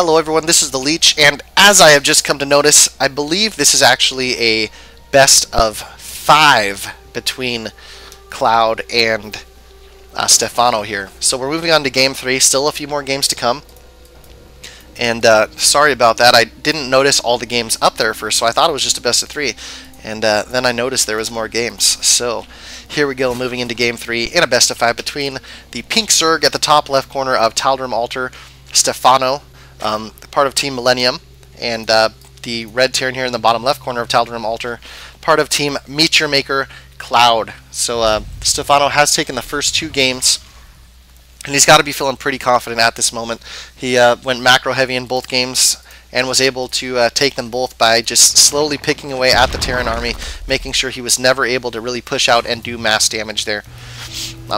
Hello everyone, this is the Leech, and as I have just come to notice, I believe this is actually a best of 5 between Cloud and Stephano here. So we're moving on to Game 3, still a few more games to come. And sorry about that, I didn't notice all the games up there first, so I thought it was just a best of 3. And then I noticed there was more games. So here we go, moving into Game 3 in a best of 5 between the pink Zerg at the top left corner of Tal'Darim Altar, Stephano, part of Team Millennium, and the red Terran here in the bottom left corner of Tal'Darim Altar, part of Team Meteor Maker, Cloud. So Stephano has taken the first 2 games, and he's got to be feeling pretty confident at this moment. He went macro heavy in both games and was able to take them both by just slowly picking away at the Terran army, making sure he was never able to really push out and do mass damage there.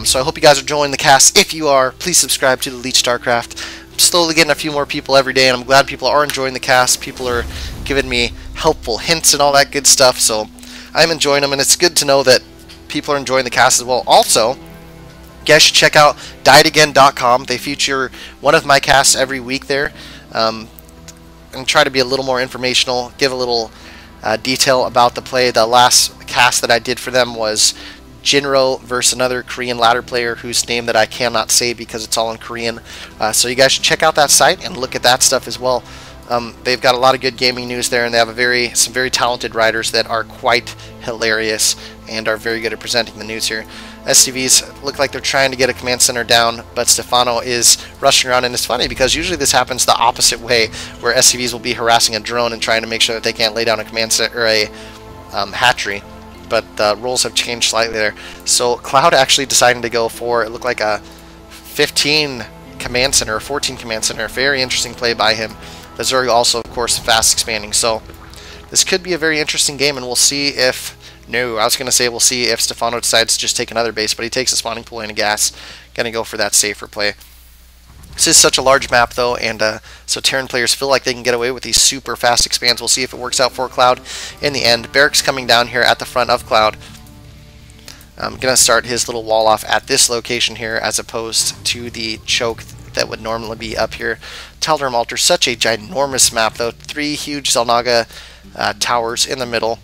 So I hope you guys are enjoying the cast. If you are, please subscribe to the Leech StarCraft. I'm slowly getting a few more people every day, and I'm glad people are enjoying the cast. People are giving me helpful hints and all that good stuff, so I'm enjoying them, and it's good to know that people are enjoying the cast as well. Also, you guys should check out diedagain.com. They feature one of my casts every week there, and try to be a little more informational, give a little detail about the play. The last cast that I did for them was Jinro versus another Korean ladder player whose name that I cannot say because it's all in Korean. So you guys should check out that site and look at that stuff as well. They've got a lot of good gaming news there, and they have some very talented writers that are quite hilarious and are very good at presenting the news here. SCVs look like they're trying to get a command center down, but Stephano is rushing around, and it's funny because usually this happens the opposite way, where SCVs will be harassing a drone and trying to make sure that they can't lay down a command center or a hatchery. But the roles have changed slightly there. So Cloud actually deciding to go for, it looked like a 15 command center or 14 command center. Very interesting play by him. The Zerg also, of course, fast expanding. So this could be a very interesting game, and we'll see if... No, I was going to say we'll see if Stephano decides to just take another base, but he takes a spawning pool and a gas. Going to go for that safer play. This is such a large map, though, and so Terran players feel like they can get away with these super fast expands. We'll see if it works out for Cloud in the end. Barracks coming down here at the front of Cloud. I'm going to start his little wall off at this location here as opposed to the choke that would normally be up here. Tal'Darim Altar, such a ginormous map, though. 3 huge Xel'Naga towers in the middle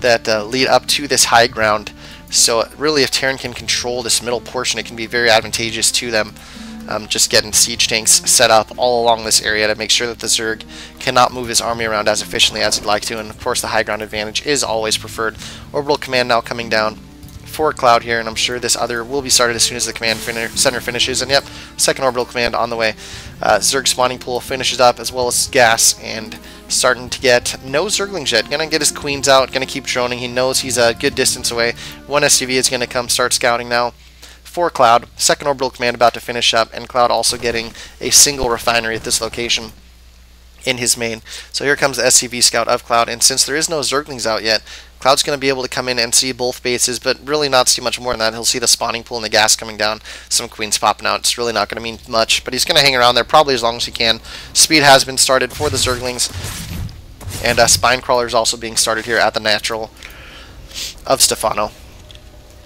that lead up to this high ground. So really, if Terran can control this middle portion, it can be very advantageous to them. Just getting siege tanks set up all along this area to make sure that the Zerg cannot move his army around as efficiently as he'd like to, and of course the high ground advantage is always preferred. Orbital command now coming down for Cloud here, and I'm sure this other will be started as soon as the command center finishes, and yep, second orbital command on the way. Zerg spawning pool finishes up as well as gas, and starting to get no Zerglings yet. Gonna get his queens out, gonna keep droning. He knows he's a good distance away. One SCV is gonna come start scouting now for Cloud. Second orbital command about to finish up, and Cloud also getting a single refinery at this location in his main. So here comes the SCV scout of Cloud, and since there is no Zerglings out yet, Cloud's going to be able to come in and see both bases, but really not see much more than that. He'll see the spawning pool and the gas coming down, some queens popping out. It's really not going to mean much, but he's going to hang around there probably as long as he can. Speed has been started for the Zerglings, and Spine Crawler is also being started here at the natural of Stephano.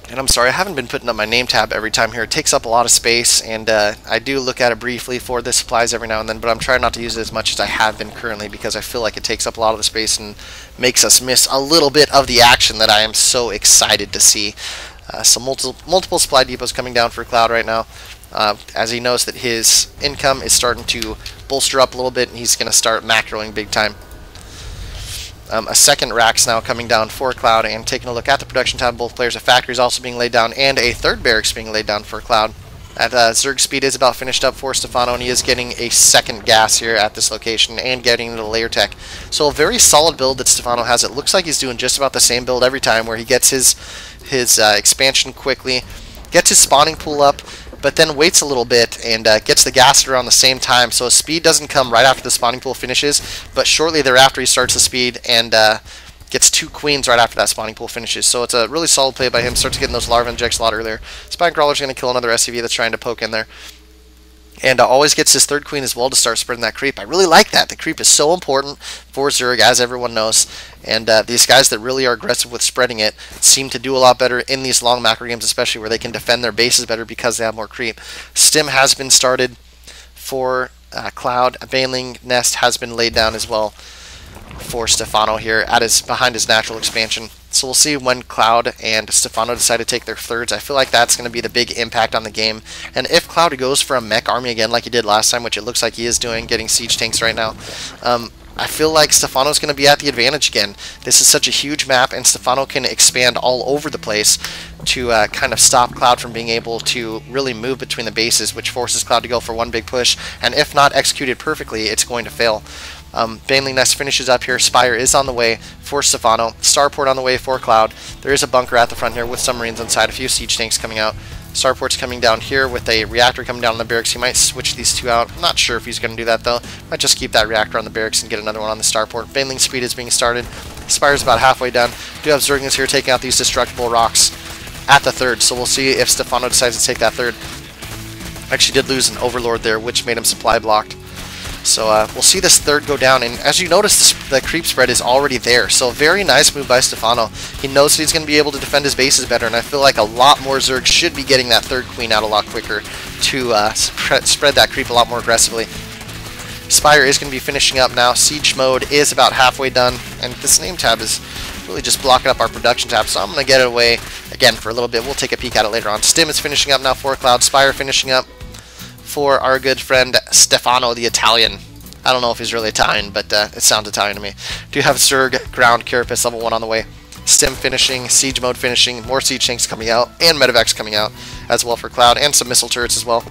And I'm sorry, I haven't been putting up my name tab every time here. It takes up a lot of space, and I do look at it briefly for the supplies every now and then, but I'm trying not to use it as much as I have been currently because I feel like it takes up a lot of the space and makes us miss a little bit of the action that I am so excited to see. So multiple supply depots coming down for Cloud right now, as he knows that his income is starting to bolster up a little bit, and he's going to start macroing big time. A second rack's now coming down for Cloud, and taking a look at the production tab, both players, a factory is also being laid down, and a third barracks being laid down for Cloud. Zerg speed is about finished up for Stephano, and he is getting a second gas here at this location and getting into the layer tech. So a very solid build that Stephano has. It looks like he's doing just about the same build every time, where he gets his expansion quickly, gets his spawning pool up, but then waits a little bit and gets the gas around the same time. So his speed doesn't come right after the spawning pool finishes, but shortly thereafter he starts the speed and gets 2 queens right after that spawning pool finishes. So it's a really solid play by him. Starts getting those larva injects a lot earlier. Spine Crawler's going to kill another SCV that's trying to poke in there. And always gets his third queen as well to start spreading that creep. I really like that. The creep is so important for Zerg, as everyone knows. And these guys that really are aggressive with spreading it seem to do a lot better in these long macro games, especially where they can defend their bases better because they have more creep. Stim has been started for Cloud. A Baneling nest has been laid down as well for Stephano here at behind his natural expansion. So we'll see when Cloud and Stephano decide to take their thirds. I feel like that's going to be the big impact on the game. And if Cloud goes for a mech army again like he did last time, which it looks like he is doing, getting siege tanks right now, I feel like Stephano's going to be at the advantage again. This is such a huge map, and Stephano can expand all over the place to kind of stop Cloud from being able to really move between the bases, which forces Cloud to go for one big push. And if not executed perfectly, it's going to fail. Baneling Nest finishes up here. Spire is on the way for Stephano. Starport on the way for Cloud. There is a bunker at the front here with submarines inside. A few siege tanks coming out. Starport's coming down here with a reactor coming down on the barracks. He might switch these two out. I'm not sure if he's going to do that though. Might just keep that reactor on the barracks and get another one on the Starport. Baneling speed is being started. Spire's about halfway done. Do have Zerglings here taking out these destructible rocks at the third. So we'll see if Stephano decides to take that third. Actually did lose an Overlord there, which made him supply blocked. So we'll see this third go down, and as you notice, the creep spread is already there. So very nice move by Stephano. He knows that he's going to be able to defend his bases better, and I feel like a lot more Zerg should be getting that third queen out a lot quicker to spread that creep a lot more aggressively. Spire is going to be finishing up now. Siege mode is about halfway done, and this name tab is really just blocking up our production tab, so I'm going to get it away again for a little bit. We'll take a peek at it later on. Stim is finishing up now for Cloud. Spire finishing up for our good friend Stephano the Italian. I don't know if he's really Italian, but it sounds Italian to me. Do have Zerg Ground Carapace level 1 on the way. Stim finishing, Siege mode finishing, more Siege tanks coming out, and Medivacs coming out as well for Cloud, and some missile turrets as well.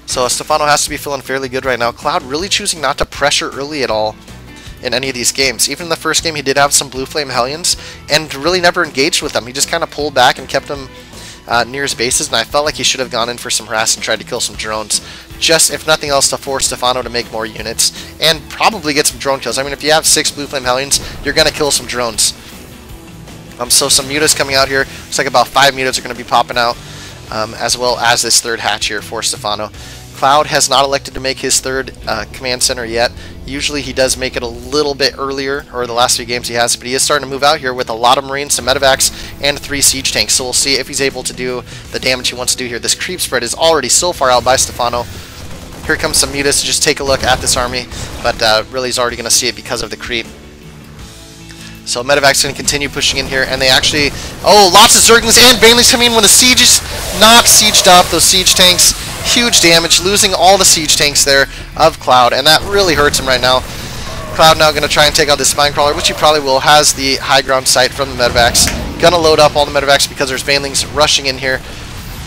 So Stephano has to be feeling fairly good right now. Cloud really choosing not to pressure early at all in any of these games. Even in the first game, he did have some Blue Flame Hellions, and really never engaged with them. He just kind of pulled back and kept them near his bases, and I felt like he should have gone in for some harass and tried to kill some drones. Just, if nothing else, to force Stephano to make more units, and probably get some drone kills. I mean, if you have 6 Blue Flame Hellions, you're going to kill some drones. So some mutas coming out here. Looks like about 5 mutas are going to be popping out, as well as this third hatch here for Stephano. Cloud has not elected to make his third command center yet. Usually he does make it a little bit earlier, or the last few games he has, but he is starting to move out here with a lot of Marines, some Medivacs, and 3 siege tanks. So we'll see if he's able to do the damage he wants to do here. This creep spread is already so far out by Stephano. Here comes some mutas to just take a look at this army, but really he's already going to see it because of the creep. So Medivac's going to continue pushing in here, and they actually... Oh, lots of Zerglings and Banelings coming in when the siege is not sieged up. Those siege tanks, huge damage, losing all the siege tanks there of Cloud, and that really hurts him right now. Cloud now going to try and take out this Spine Crawler, which he probably will, has the high ground sight from the Medivacs. Going to load up all the Medivacs because there's Banelings rushing in here.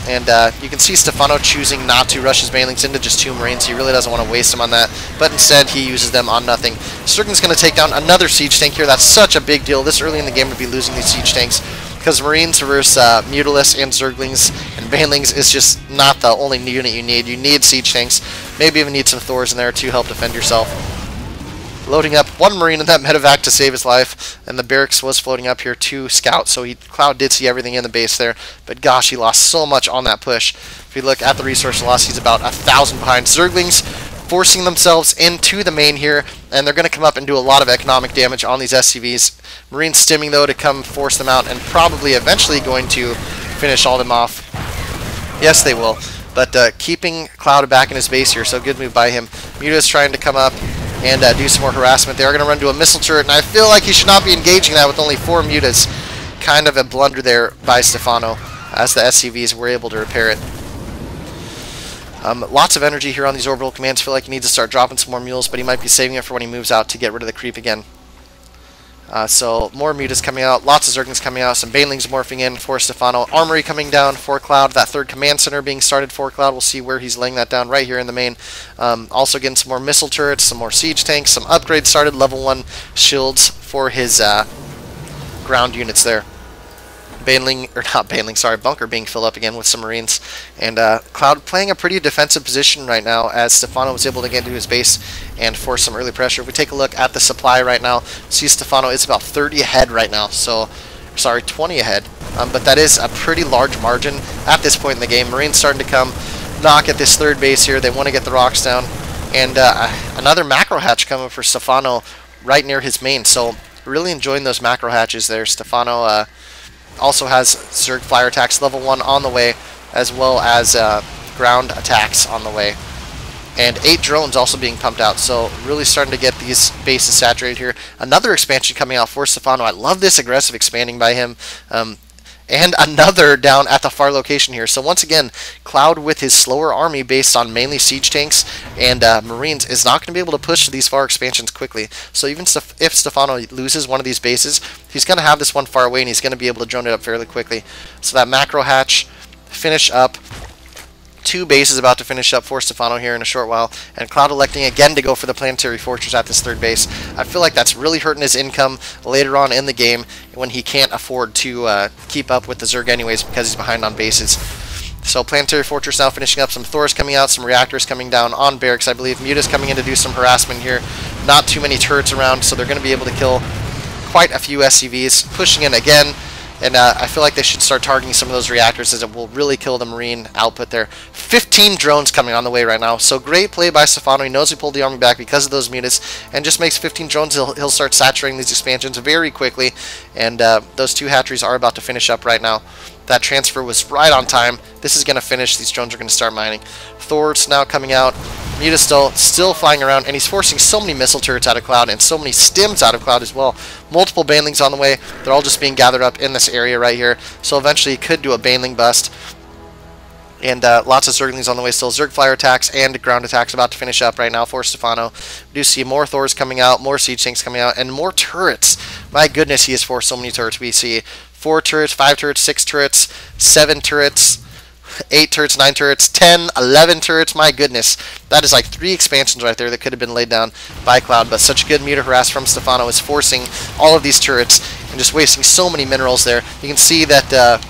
And you can see Stephano choosing not to rush his Banelings into just 2 Marines. He really doesn't want to waste them on that, but instead he uses them on nothing. Zergling's going to take down another siege tank here. That's such a big deal this early in the game to be losing these siege tanks, because Marines versus Mutalisks and Zerglings and Banelings is just not the only unit you need. You need siege tanks. Maybe even need some Thors in there to help defend yourself. Loading up 1 Marine in that Medivac to save his life, and the barracks was floating up here to scout, so Cloud did see everything in the base there, but gosh, he lost so much on that push. If you look at the resource loss, he's about 1,000 behind. Zerglings forcing themselves into the main here, and they're going to come up and do a lot of economic damage on these SCVs. Marines stimming though to come force them out, and probably eventually going to finish all them off. Yes, they will, but keeping Cloud back in his base here, so good move by him. Muta is trying to come up and do some more harassment. They are going to run to a missile turret, and I feel like he should not be engaging that with only 4 mutas. Kind of a blunder there by Stephano, as the SCVs were able to repair it. Lots of energy here on these orbital commands. Feel like he needs to start dropping some more mules, but he might be saving it for when he moves out to get rid of the creep again. So more mutas coming out, lots of Zerglings coming out, some Banelings morphing in for Stephano. Armory coming down for Cloud, that third command center being started for Cloud. We'll see where he's laying that down right here in the main. Also getting some more missile turrets, some more siege tanks, some upgrades started, level 1 shields for his ground units there. Bunker being filled up again with some Marines. And Cloud playing a pretty defensive position right now, as Stephano was able to get into his base and force some early pressure. If we take a look at the supply right now, see Stephano is about 30 ahead right now. So, sorry, 20 ahead. But that is a pretty large margin at this point in the game. Marines starting to come knock at this third base here. They want to get the rocks down. And another macro hatch coming for Stephano right near his main. So, really enjoying those macro hatches there. Stephano also has Zerg Flyer Attacks level 1 on the way, as well as ground attacks on the way. And 8 drones also being pumped out, so really starting to get these bases saturated here. Another expansion coming out for Stephano. I love this aggressive expanding by him. And another down at the far location here. So once again, Cloud with his slower army based on mainly siege tanks and Marines is not going to be able to push these far expansions quickly. So even if Stephano loses one of these bases, he's going to have this one far away and he's going to be able to drone it up fairly quickly. So that macro hatch finish up. 2 bases about to finish up for Stephano here in a short while, and Cloud electing again to go for the planetary fortress at this 3rd base. I feel like that's really hurting his income later on in the game when he can't afford to keep up with the Zerg anyways because he's behind on bases. So planetary fortress now finishing up, some Thors coming out, some reactors coming down on barracks, I believe. Muta's coming in to do some harassment here. Not too many turrets around, so they're going to be able to kill quite a few SCVs. Pushing in again. And I feel like they should start targeting some of those reactors as it will really kill the Marine output there. 15 drones coming on the way right now. So great play by Stephano. He knows he pulled the army back because of those mutas and just makes 15 drones. He'll start saturating these expansions very quickly. And those 2 hatcheries are about to finish up right now. That transfer was right on time. This is going to finish. These drones are going to start mining. Thor's now coming out. Muta's still flying around, and he's forcing so many missile turrets out of Cloud and so many stims out of Cloud as well. Multiple banelings on the way. They're all just being gathered up in this area right here. So eventually he could do a baneling bust. And lots of Zerglings on the way still. Zerg flyer attacks and ground attacks about to finish up right now for Stephano. We do see more Thors coming out, more siege tanks coming out, and more turrets. My goodness, he has forced so many turrets. We see 4 turrets, 5 turrets, 6 turrets, 7 turrets, 8 turrets, 9 turrets, 10, 11 turrets. My goodness, that is like 3 expansions right there that could have been laid down by Cloud. But such a good muta harass from Stephano is forcing all of these turrets and just wasting so many minerals there. You can see that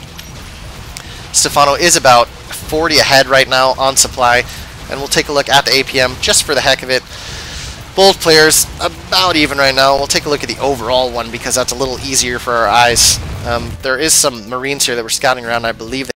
Stephano is about 40 ahead right now on supply. And we'll take a look at the APM just for the heck of it. Both players about even right now. We'll take a look at the overall one because that's a little easier for our eyes. There is some Marines here that we're scouting around. I believe